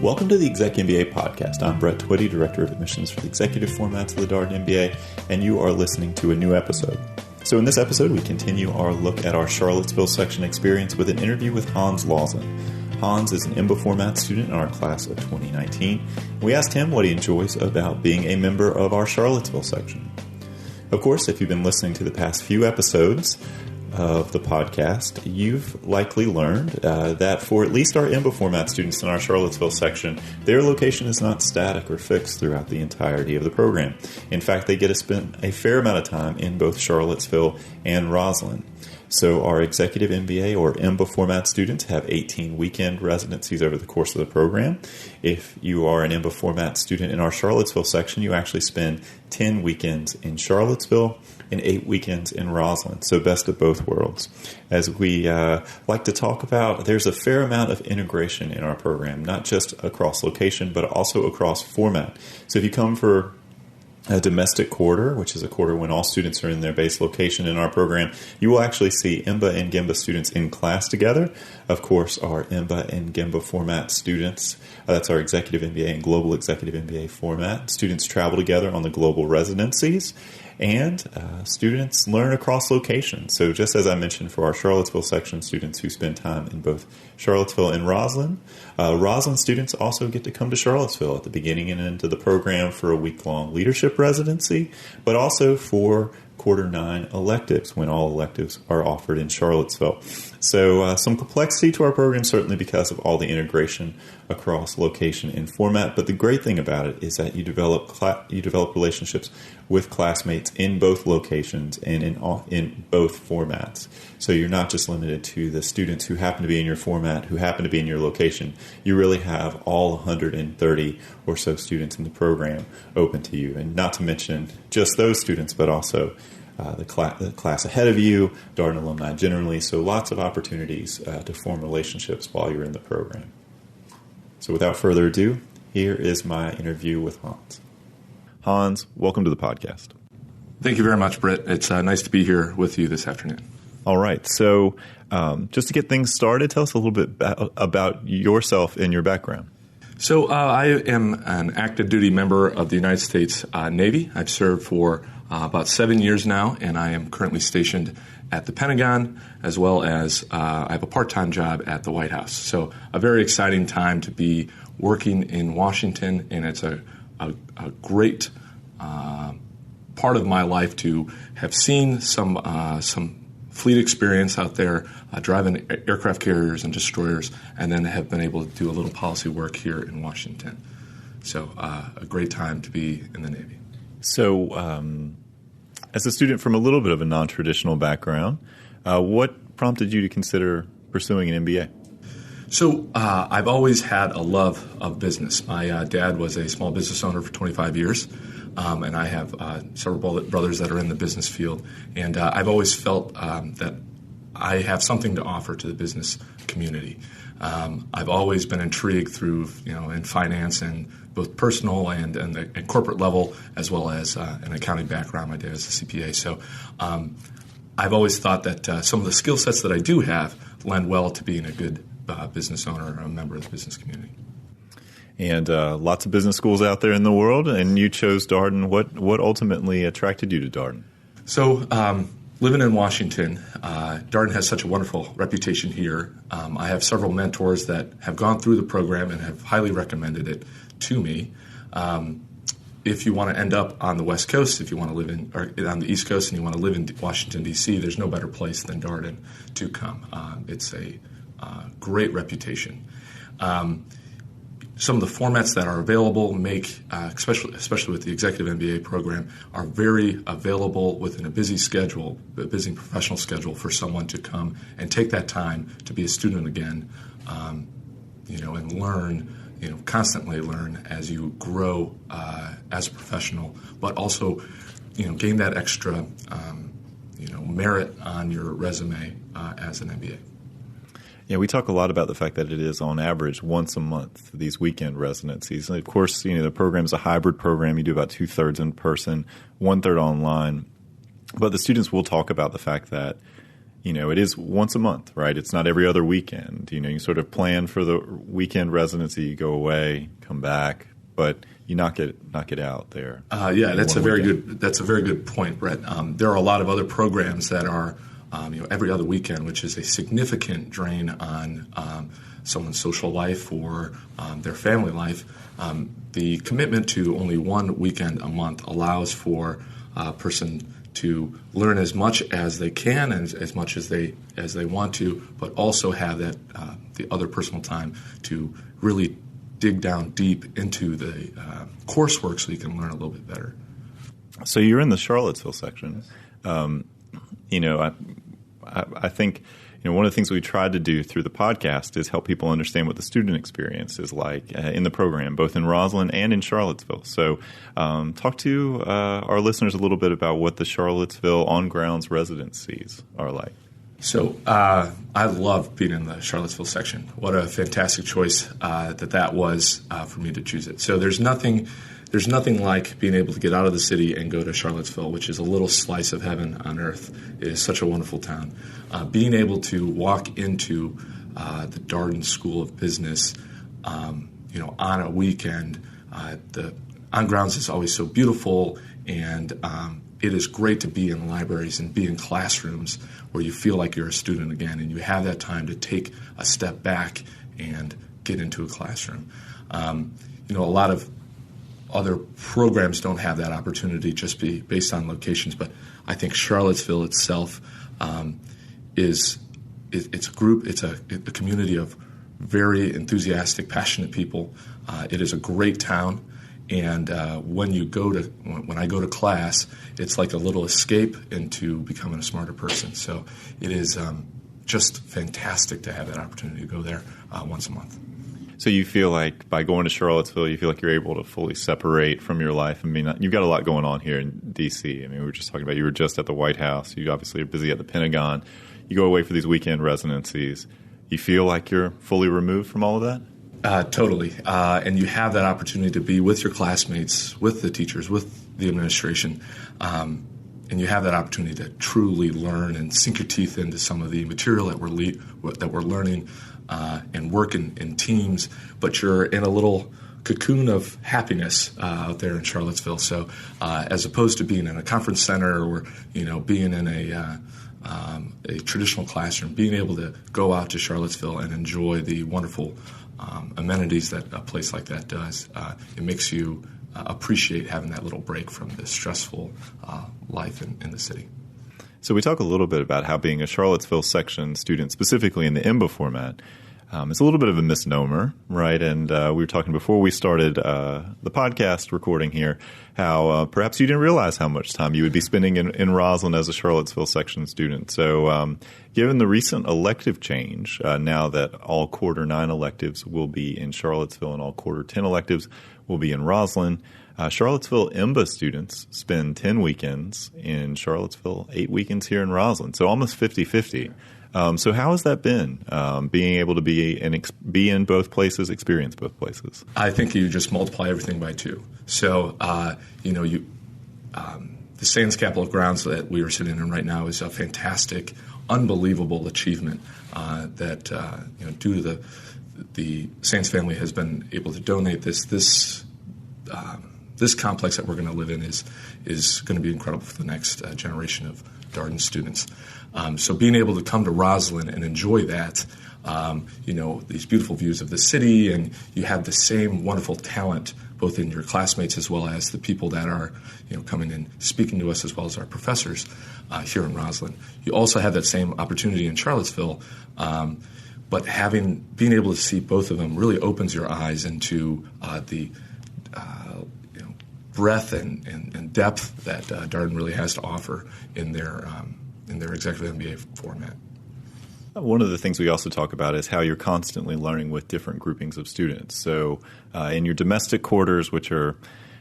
Welcome to the ExecMBA podcast. I'm Brett Twitty, Director of Admissions for the Executive Formats of the Darden MBA, and you are listening to a new episode. So in this episode, we continue our look at our Charlottesville section experience with an interview with Hans Lauzen. Hans is an EMBA format student in our class of 2019. We asked him what he enjoys about being a member of our Charlottesville section. Of course, if you've been listening to the past few episodes of the podcast, you've likely learned that for at least our EMBA format students in our Charlottesville section, their location is not static or fixed throughout the entirety of the program. In fact, they get to spend a fair amount of time in both Charlottesville and Roslyn. So our Executive MBA or EMBA format students have 18 weekend residencies over the course of the program. If you are an EMBA format student in our Charlottesville section, you actually spend 10 weekends in Charlottesville and 8 weekends in Roslyn. So best of both worlds. As we like to talk about, there's a fair amount of integration in our program, not just across location, but also across format. So if you come for a domestic quarter, which is a quarter when all students are in their base location in our program, you will actually see EMBA and GEMBA students in class together. Of course, our EMBA and GEMBA format students, that's our Executive MBA and Global Executive MBA format, students travel together on the global residencies, and students learn across locations. So just as I mentioned for our Charlottesville section students who spend time in both Charlottesville and Roslyn, Roslyn students also get to come to Charlottesville at the beginning and end of the program for a week-long leadership residency, but also for quarter 9 electives when all electives are offered in Charlottesville. So some complexity to our program, certainly because of all the integration across location and format. But the great thing about it is that you develop relationships with classmates in both locations and in both formats. So you're not just limited to the students who happen to be in your format, who happen to be in your location. You really have all 130 or so students in the program open to you. And not to mention just those students, but also the class ahead of you, Darden alumni generally. So lots of opportunities to form relationships while you're in the program. So without further ado, here is my interview with Hans. Hans, welcome to the podcast. Thank you very much, Britt. It's nice to be here with you this afternoon. All right. So just to get things started, tell us a little bit about yourself and your background. So I am an active duty member of the United States Navy. I've served for about 7 years now, and I am currently stationed at the Pentagon, as well as I have a part-time job at the White House. So a very exciting time to be working in Washington, and it's a great part of my life to have seen some fleet experience out there, driving aircraft carriers and destroyers, and then have been able to do a little policy work here in Washington. So a great time to be in the Navy. So as a student from a little bit of a non-traditional background, what prompted you to consider pursuing an MBA? So I've always had a love of business. My dad was a small business owner for 25 years, and I have several brothers that are in the business field. And I've always felt that I have something to offer to the business community. I've always been intrigued through, in finance and both personal and corporate level, as well as an accounting background. My dad is a CPA. So I've always thought that some of the skill sets that I do have lend well to being a good business owner or a member of the business community. And lots of business schools out there in the world, and you chose Darden. What ultimately attracted you to Darden? So living in Washington, Darden has such a wonderful reputation here. I have several mentors that have gone through the program and have highly recommended it to me. If you want to end up on the West Coast, if you want to live or on the East Coast and you want to live in Washington, D.C., there's no better place than Darden to come. It's a great reputation. Some of the formats that are available make, especially with the Executive MBA program, are very available within a busy schedule, a busy professional schedule for someone to come and take that time to be a student again, and learn, constantly learn as you grow as a professional, but also, gain that extra, merit on your resume as an MBA. Yeah, we talk a lot about the fact that it is on average once a month, these weekend residencies. And of course, the program's a hybrid program. You do about 2/3 in person, 1/3 online. But the students will talk about the fact that it is once a month, right? It's not every other weekend. You sort of plan for the weekend residency, you go away, come back, but you knock it out there. That's a very good point, Brett. There are a lot of other programs that are every other weekend, which is a significant drain on someone's social life or their family life. The commitment to only one weekend a month allows for a person to learn as much as they can and as much as they want to, but also have that the other personal time to really dig down deep into the coursework so you can learn a little bit better. So you're in the Charlottesville section. I think one of the things we tried to do through the podcast is help people understand what the student experience is like in the program, both in Roslyn and in Charlottesville. So talk to our listeners a little bit about what the Charlottesville on-grounds residencies are like. So I love being in the Charlottesville section. What a fantastic choice that was for me to choose it. So there's nothing like being able to get out of the city and go to Charlottesville, which is a little slice of heaven on earth. It is such a wonderful town. Being able to walk into the Darden School of Business, on a weekend, the on-grounds is always so beautiful, and it is great to be in libraries and be in classrooms where you feel like you're a student again, and you have that time to take a step back and get into a classroom. A lot of other programs don't have that opportunity just based on locations, but I think Charlottesville itself it's a community of very enthusiastic, passionate people. It is a great town, and when I go to class, it's like a little escape into becoming a smarter person. So it is just fantastic to have that opportunity to go there once a month. So you feel like by going to Charlottesville, you feel like you're able to fully separate from your life. I mean, you've got a lot going on here in D.C. I mean, we were just talking about you were just at the White House. You obviously are busy at the Pentagon. You go away for these weekend residencies. You feel like you're fully removed from all of that? Totally. And you have that opportunity to be with your classmates, with the teachers, with the administration. And you have that opportunity to truly learn and sink your teeth into some of the material that we're learning and work in teams. But you're in a little cocoon of happiness out there in Charlottesville. So as opposed to being in a conference center or being in a traditional classroom, being able to go out to Charlottesville and enjoy the wonderful amenities that a place like that does, it makes you appreciate having that little break from the stressful life in the city. So we talk a little bit about how being a Charlottesville section student, specifically in the EMBA format, it's a little bit of a misnomer, right? And we were talking before we started the podcast recording here how perhaps you didn't realize how much time you would be spending in Roslyn as a Charlottesville section student. So given the recent elective change, now that all quarter 9 electives will be in Charlottesville and all quarter 10 electives will be in Roslyn, Charlottesville EMBA students spend 10 weekends in Charlottesville, 8 weekends here in Roslyn, so almost 50-50. So how has that been, being able to be in both places, experience both places? I think you just multiply everything by 2. So, the Sands Capital Grounds that we are sitting in right now is a fantastic, unbelievable achievement that, due to the Sands family has been able to donate this complex that we're going to live in is going to be incredible for the next generation of Darden students. So being able to come to Roslyn and enjoy that, these beautiful views of the city, and you have the same wonderful talent both in your classmates as well as the people that are coming and speaking to us as well as our professors here in Roslyn. You also have that same opportunity in Charlottesville, but being able to see both of them really opens your eyes into the breadth and depth that Darden really has to offer in their Executive MBA format. One of the things we also talk about is how you're constantly learning with different groupings of students. So in your domestic quarters, which are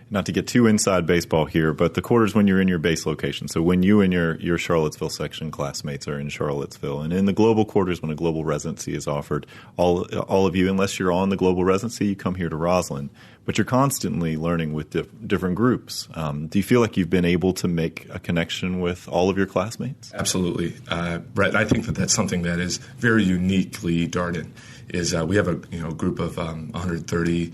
not to get too inside baseball here, but the quarters when you're in your base location. So when you and your Charlottesville section classmates are in Charlottesville, and in the global quarters when a global residency is offered, all of you, unless you're on the global residency, you come here to Roslyn. But you're constantly learning with different groups. Do you feel like you've been able to make a connection with all of your classmates? Absolutely, Brett. I think that that's something that is very uniquely Darden. Is we have a group of 130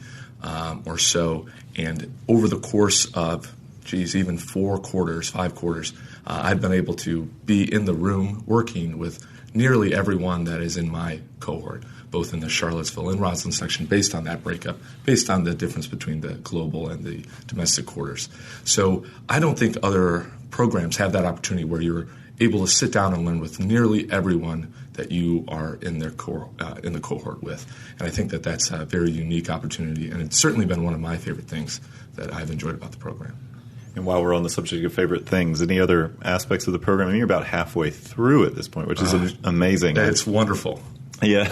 or so, and over the course of even 5 quarters, I've been able to be in the room working with nearly everyone that is in my cohort, both in the Charlottesville and Roslyn section, based on that breakup, based on the difference between the global and the domestic quarters. So I don't think other programs have that opportunity where you're able to sit down and learn with nearly everyone that you are in their in the cohort with. And I think that that's a very unique opportunity, and it's certainly been one of my favorite things that I've enjoyed about the program. And while we're on the subject of favorite things, any other aspects of the program? I mean, you're about halfway through at this point, which is amazing. It's wonderful. Yeah,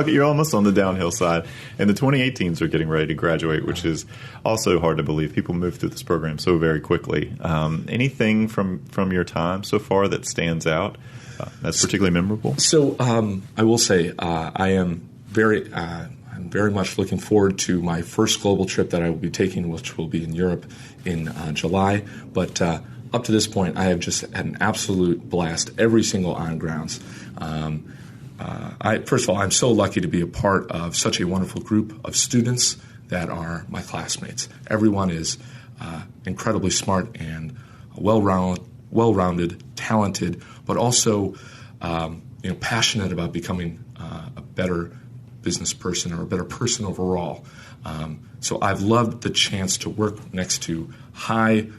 you're almost on the downhill side. And the 2018s are getting ready to graduate, which is also hard to believe. People move through this program so very quickly. Anything from your time so far that stands out that's particularly memorable? So I will say I'm very much looking forward to my first global trip that I will be taking, which will be in Europe in July. But up to this point, I have just had an absolute blast every single on-grounds. First of all, I'm so lucky to be a part of such a wonderful group of students that are my classmates. Everyone is incredibly smart and well-rounded, talented, but also passionate about becoming a better business person or a better person overall. So I've loved the chance to work next to high-passion,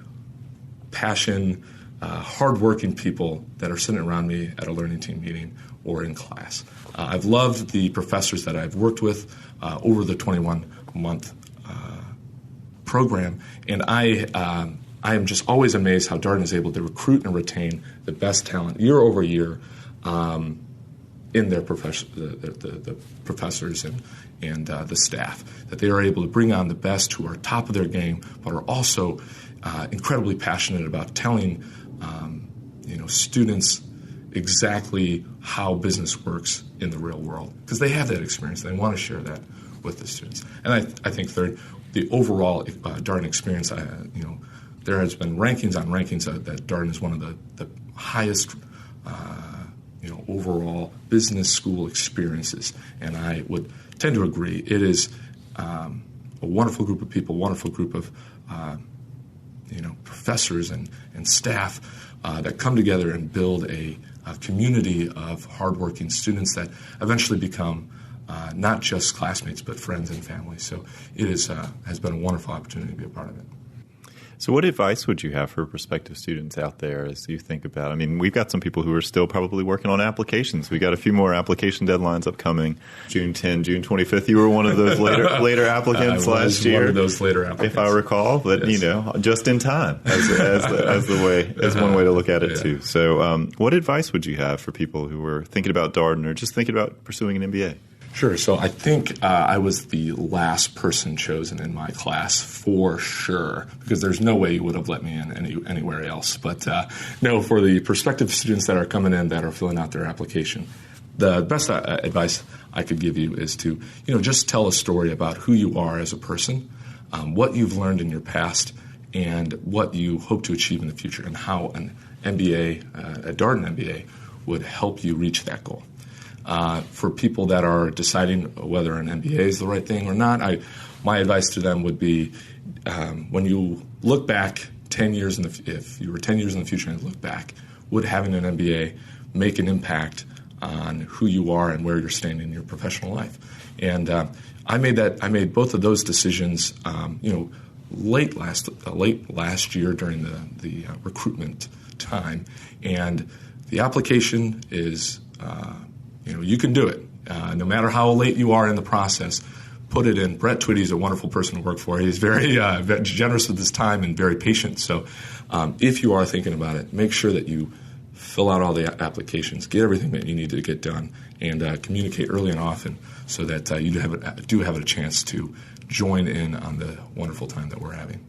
hardworking people that are sitting around me at a learning team meeting or in class. I've loved the professors that I've worked with over the 21-month program, and I am just always amazed how Darden is able to recruit and retain the best talent year over year in their the professors and the staff, that they are able to bring on the best who are top of their game, but are also incredibly passionate about telling students exactly how business works in the real world, because they have that experience. They want to share that with the students. And I think third, the overall Darden experience, there has been rankings on rankings that Darden is one of the highest overall business school experiences. And I would tend to agree. It is a wonderful group of people, wonderful group of professors and staff that come together and build a community of hardworking students that eventually become not just classmates but friends and family. So it has been a wonderful opportunity to be a part of it. So what advice would you have for prospective students out there as you think about it? I mean, we've got some people who are still probably working on applications. We got a few more application deadlines upcoming. June 10, June 25th. You were one of those later applicants last year. One of those later applicants, if I recall. But yes. Just in time, as one way to look at it too. So, what advice would you have for people who were thinking about Darden or just thinking about pursuing an MBA? Sure. So I think I was the last person chosen in my class for sure, because there's no way you would have let me in anywhere else. But no, for the prospective students that are coming in that are filling out their application, the best advice I could give you is to just tell a story about who you are as a person, what you've learned in your past, and what you hope to achieve in the future, and how an MBA, a Darden MBA, would help you reach that goal. For people that are deciding whether an MBA is the right thing or not, my advice to them would be when you look back 10 years if you were 10 years in the future and look back, would having an MBA make an impact on who you are and where you're standing in your professional life? And I made both of those decisions late last year during the recruitment time, and the application is you can do it. No matter how late you are in the process, put it in. Brett Twitty is a wonderful person to work for. He's very generous with his time and very patient. So if you are thinking about it, make sure that you fill out all the applications, get everything that you need to get done, and communicate early and often so that you do have a chance to join in on the wonderful time that we're having.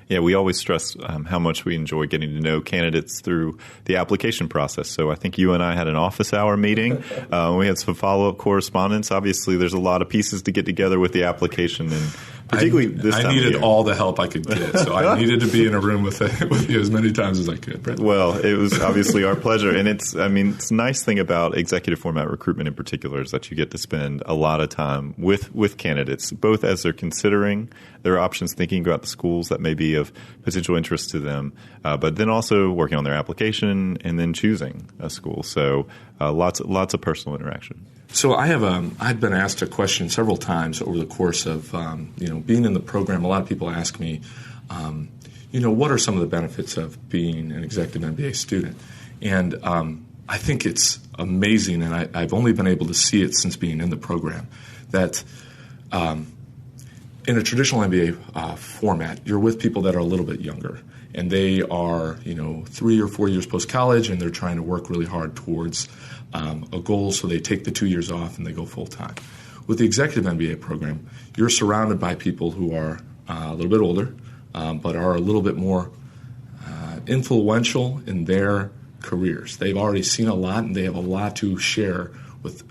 Yeah, we always stress how much we enjoy getting to know candidates through the application process. So I think you and I had an office hour meeting. We had some follow-up correspondence. Obviously, there's a lot of pieces to get together with the application, and particularly this time I needed of year. all the help I could get, so I needed to be in a room with you as many times as I could, Brett. Well, it was obviously our pleasure, and it's a nice thing about executive format recruitment in particular is that you get to spend a lot of time with candidates, both as they're considering their options, thinking about the schools that may be of potential interest to them, but then also working on their application and then choosing a school. So lots of personal interaction. So I've been asked a question several times over the course of being in the program. A lot of people ask me, what are some of the benefits of being an Executive MBA student? And I think it's amazing, and I've only been able to see it since being in the program, that in a traditional MBA format, you're with people that are a little bit younger, and they are 3 or 4 years post-college, and they're trying to work really hard towards a goal, so they take the 2 years off and they go full-time. With the Executive MBA program, you're surrounded by people who are a little bit older, but are a little bit more influential in their careers. They've already seen a lot, and they have a lot to share with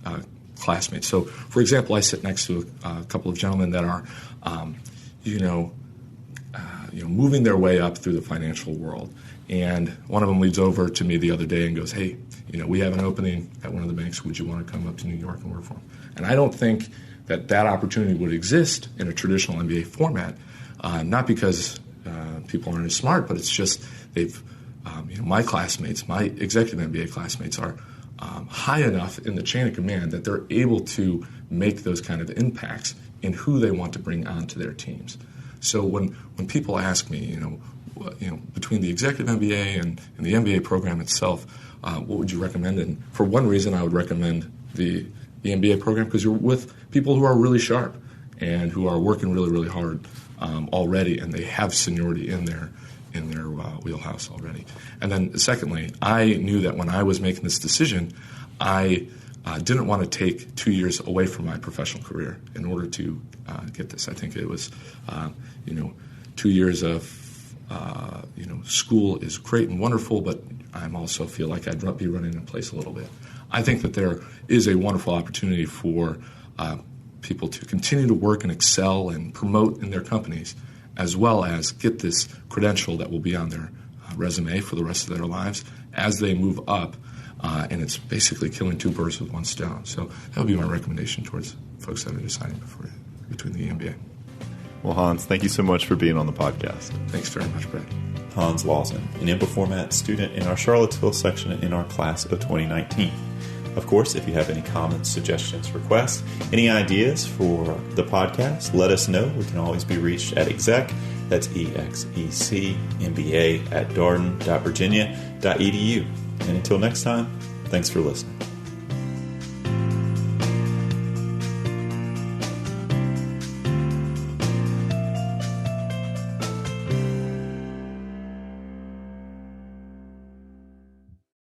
classmates. So, for example, I sit next to a couple of gentlemen that are, moving their way up through the financial world. And one of them leads over to me the other day and goes, "Hey, we have an opening at one of the banks. Would you want to come up to New York and work for them?" And I don't think that opportunity would exist in a traditional MBA format, not because people aren't as smart, but it's just they've, my classmates, my Executive MBA classmates are high enough in the chain of command that they're able to make those kind of impacts in who they want to bring onto their teams. So when people ask me, between the Executive MBA and the MBA program itself, what would you recommend? And for one reason, I would recommend the MBA program because you're with people who are really sharp and who are working really, really hard already, and they have seniority in their wheelhouse already. And then secondly, I knew that when I was making this decision, I didn't want to take 2 years away from my professional career in order to get this. I think it was, 2 years of school is great and wonderful, but I also feel like I'd be running in place a little bit. I think that there is a wonderful opportunity for people to continue to work and excel and promote in their companies, as well as get this credential that will be on their resume for the rest of their lives as they move up. And it's basically killing two birds with one stone. So that would be my recommendation towards folks that are deciding between the EMBA. Well, Hans, thank you so much for being on the podcast. Thanks very much, Brett. Hans Lauzen, an EMBA format student in our Charlottesville section in our class of 2019. Of course, if you have any comments, suggestions, requests, any ideas for the podcast, let us know. We can always be reached at exec, that's ExecMBA at Darden.Virginia.edu. And until next time, thanks for listening.